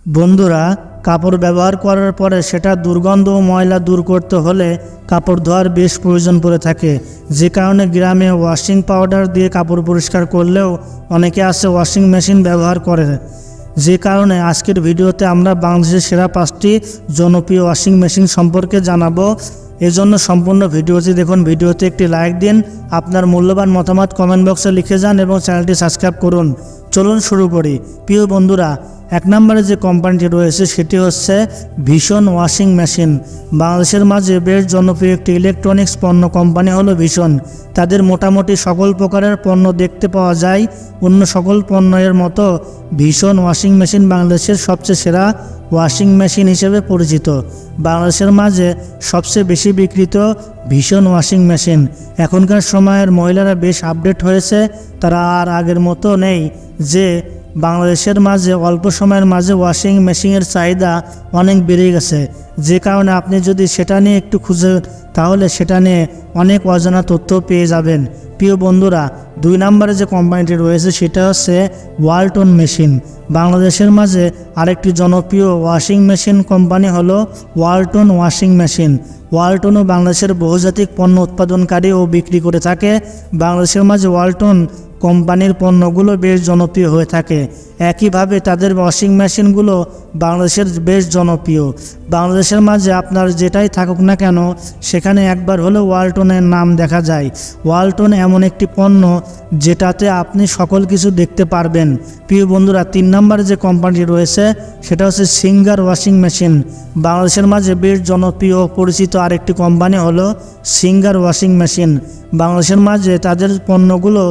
বন্ধুরা, কাপড় ব্যবহার করার পরে সেটা দুর্গন্ধ ও ময়লা দূর করতে হলে কাপড় ধোয়ার বেশ প্রয়োজন পড়ে থাকে। যে কারণে গ্রামে ওয়াশিং পাউডার দিয়ে কাপড় পরিষ্কার করলেও অনেকে আছে ওয়াশিং মেশিন ব্যবহার করে। যে কারণে আজকের ভিডিওতে আমরা বাংলাদেশের সেরা 5টি জনপ্রিয় ওয়াশিং মেশিন সম্পর্কে জানাবো। এজন্য সম্পূর্ণ ভিডিওটি দেখুন। ভিডিওতে একটি লাইক দিন, আপনার মূল্যবান মতামত কমেন্ট বক্সে লিখে যান এবং চ্যানেলটি সাবস্ক্রাইব করুন। চলুন শুরু করি। প্রিয় বন্ধুরা, 1 নম্বরে যে কোম্পানিটি রয়েছে সেটি হচ্ছে ভিশন ওয়াশিং মেশিন। বাংলাদেশের মাঝে বেশ জনপ্রিয় একটি ইলেকট্রনিক্স পণ্য কোম্পানি হলো ভিশন। তাদের মোটামুটি সকল প্রকারের পণ্য দেখতে পাওয়া যায়। অন্য সকল পণ্যের মতো ভিশন ওয়াশিং মেশিন বাংলাদেশের সবচেয়ে সেরা ওয়াশিং মেশিন হিসেবে পরিচিত। বাংলাদেশের মাঝে সবচেয়ে বেশি বিক্রিত ভিশন ওয়াশিং মেশিন। এখনকার সময়ের মহিলারা বেশ আপডেট হয়েছে, তারা আর আগের মতো নেই যে বাংলাদেশের মাঝে অল্প সময়ের মাঝে ওয়াশিং মেশিনের চাহিদা অনেক বেড়ে গেছে। যে কারণে আপনি যদি সেটা নিয়ে একটু খুঁজে তাহলে সেটা নিয়ে অনেক অজানা তথ্য পেয়ে যাবেন। প্রিয় বন্ধুরা, 2 নম্বরে যে কোম্পানিটি রয়েছে সেটা হচ্ছে ওয়ালটন মেশিন। বাংলাদেশের মাঝে আরেকটি জনপ্রিয় ওয়াশিং মেশিন কোম্পানি হলো ওয়ালটন ওয়াশিং মেশিন। ওয়ালটনও বাংলাদেশের বহুজাতিক পণ্য উৎপাদনকারী ও বিক্রি করে থাকে। বাংলাদেশের মাঝে ওয়ালটন কোম্পানির পণ্যগুলো বেশ জনপ্রিয় হয়ে থাকে। একইভাবে তাদের ওয়াশিং মেশিনগুলো বাংলাদেশের বেশ জনপ্রিয়। বাংলাদেশের মাঝে আপনার যেটাই থাকুক না কেন সেখানে একবার হলে ওয়ালটনের নাম দেখা যায়। ওয়ালটন এমন একটি পণ্য যেটাতে আপনি সকল কিছু দেখতে পারবেন। প্রিয় বন্ধুরা, 3 নম্বরে যে কোম্পানিটি রয়েছে সেটা হচ্ছে সিঙ্গার ওয়াশিং মেশিন। বাংলাদেশের মাঝে বেশ জনপ্রিয় পরিচিত আরেকটি কোম্পানি হলো সিঙ্গার ওয়াশিং মেশিন। বাংলাদেশের মাঝে তাদের পণ্যগুলো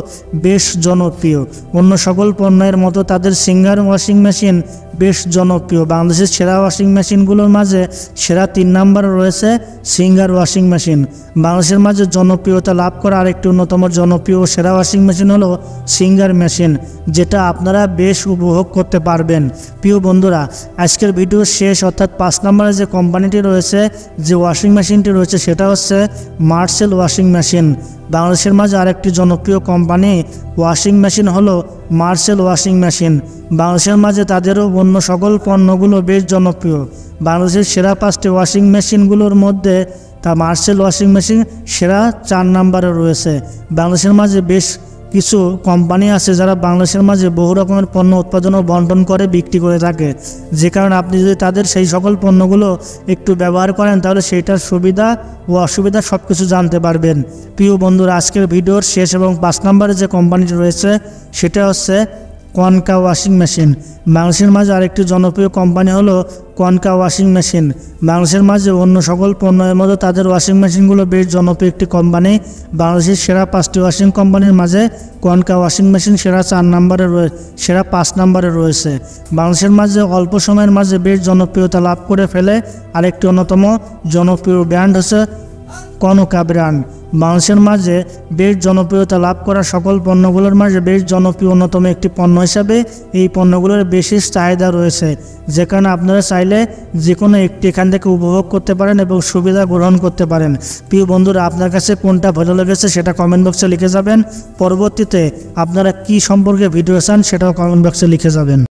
বেশ জনপ্রিয়। অন্য সকল পণ্যের মতো তাদের সিঙ্গার ওয়াশিং মেশিন বেশ জনপ্রিয়। বাংলাদেশের সেরা ওয়াশিং মেশিনগুলোর মাঝে সেরা 3 নম্বরে রয়েছে সিঙ্গার ওয়াশিং মেশিন। বাংলাদেশের মাঝে জনপ্রিয়তা লাভ করা আরেকটি অন্যতম জনপ্রিয় সেরা ওয়াশিং মেশিন হলো সিঙ্গার মেশিন, যেটা আপনারা বেশ উপভোগ করতে পারবেন। প্রিয় বন্ধুরা, আজকের ভিডিও শেষ অর্থাৎ 5 নম্বরে যে কোম্পানিটি রয়েছে, যে ওয়াশিং মেশিনটি রয়েছে সেটা হচ্ছে মার্সেল ওয়াশিং মেশিন। বাংলাদেশের মাঝে আরেকটি জনপ্রিয় কোম্পানি ওয়াশিং মেশিন হলো মার্সেল ওয়াশিং মেশিন। বাংলাদেশের মাঝে তাদেরও অন্য সকল পণ্যগুলো বেশ জনপ্রিয়। বাংলাদেশের সেরা 5টি ওয়াশিং মেশিনগুলোর মধ্যে তা মার্সেল ওয়াশিং মেশিন সেরা 4 নম্বরে রয়েছে। বাংলাদেশের মাঝে বেশ কিছু কোম্পানি আছে যারা বাংলাদেশের মাঝে বহু রকমের পণ্য উৎপাদন ও বন্টন করে বিক্রি করে থাকে। যে কারণে আপনি যদি তাদের সেই সকল পণ্যগুলো একটু ব্যবহার করেন তাহলে সেইটার সুবিধা ও অসুবিধা সব কিছু জানতে পারবেন। প্রিয় বন্ধুরা, আজকের ভিডিওর শেষ এবং 5 নম্বরে যে কোম্পানিটি রয়েছে সেটা হচ্ছে কনকা ওয়াশিং মেশিন। বাংলাদেশের মাঝে আরেকটি জনপ্রিয় কোম্পানি হলো কনকা ওয়াশিং মেশিন। বাংলাদেশের মাঝে অন্য সকল পণ্যের মতো তাদের ওয়াশিং মেশিনগুলো বেশ জনপ্রিয় একটি কোম্পানি। বাংলাদেশের সেরা 5টি ওয়াশিং কোম্পানির মাঝে কনকা ওয়াশিং মেশিন সেরা 4 নম্বরে সেরা 5 নম্বরে রয়েছে। বাংলাদেশের মাঝে অল্প সময়ের মাঝে বেশ জনপ্রিয়তা লাভ করে ফেলে আরেকটি অন্যতম জনপ্রিয় ব্র্যান্ড হচ্ছে কনকা ব্র্যান্ড। বাংলাদেশের মাঝে বেশ জনপ্রিয়তা লাভ করা সকল পণ্যগুলোর মাঝে বেশ জনপ্রিয় অন্যতম একটি পণ্য হিসাবে এই পণ্যগুলোর বেশি চাহিদা রয়েছে। যে কারণে আপনারা চাইলে যে কোনো একটি এখান থেকে উপভোগ করতে পারেন এবং সুবিধা গ্রহণ করতে পারেন। প্রিয় বন্ধুরা, আপনার কাছে কোনটা ভালো লেগেছে সেটা কমেন্ট বক্সে লিখে যাবেন। পরবর্তীতে আপনারা কি সম্পর্কে ভিডিও চান সেটাও কমেন্ট বক্সে লিখে যাবেন।